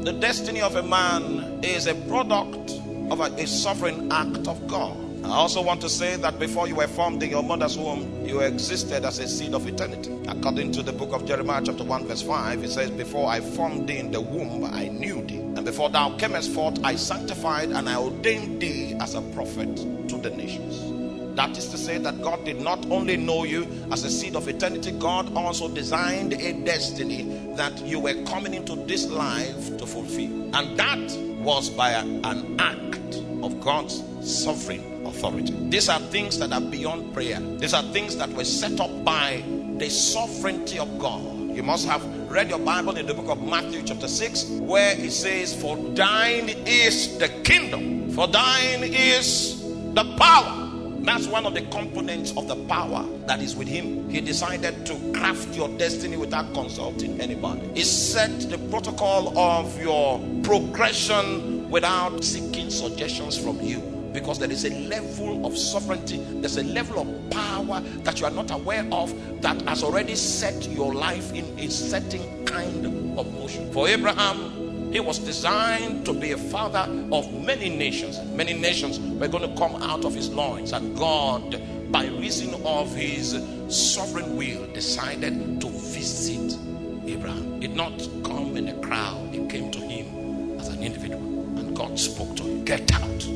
The destiny of a man is a product of a sovereign act of God. I also want to say that before you were formed in your mother's womb, you existed as a seed of eternity. According to the book of Jeremiah chapter 1 verse 5, it says, before I formed thee in the womb, I knew thee. And before thou camest forth, I sanctified and I ordained thee as a prophet to the nations. That is to say that God did not only know you as a seed of eternity, God also designed a destiny that you were coming into this life to fulfill. And that was by an act of God's sovereign authority. These are things that are beyond prayer. These are things that were set up by the sovereignty of God. You must have read your Bible in the book of Matthew chapter 6, where it says, for thine is the kingdom, for thine is the power. That's one of the components of the power that is with him. He decided to craft your destiny without consulting anybody. He set the protocol of your progression without seeking suggestions from you. Because there is a level of sovereignty, there's a level of power that you are not aware of that has already set your life in a certain kind of motion. For Abraham, he was designed to be a father of many nations. Many nations were going to come out of his loins. And God, by reason of his sovereign will, decided to visit Abraham. He did not come in a crowd. He came to him as an individual. And God spoke to him. Get out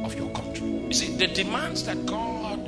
of your country. You see, the demands that God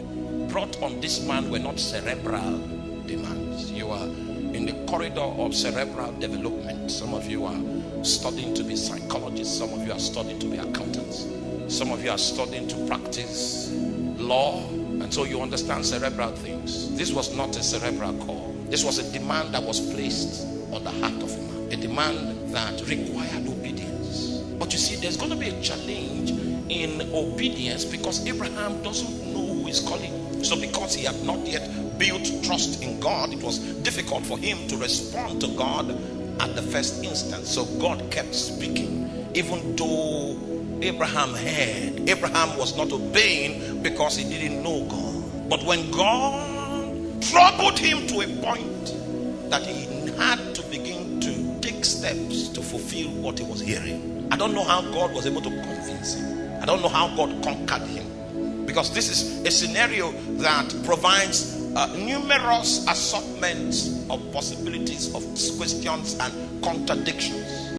brought on this man were not cerebral demands. You are in the corridor of cerebral development. Some of you are studying to be psychologists. Some of you are studying to be accountants. Some of you are studying to practice law. And so you understand cerebral things. This was not a cerebral call. This was a demand that was placed on the heart of a man. A demand that required obedience. But you see, there's going to be a challenge in obedience because Abraham doesn't know who is calling. So because he had not yet built trust in God, it was difficult for him to respond to God at the first instance. So God kept speaking, even though Abraham heard. Abraham was not obeying because he didn't know God. But when God troubled him to a point that he had to begin to take steps to fulfill what he was hearing. I don't know how God was able to convince him. I don't know how God conquered him. Because this is a scenario that provides numerous assortments of possibilities of questions and contradictions.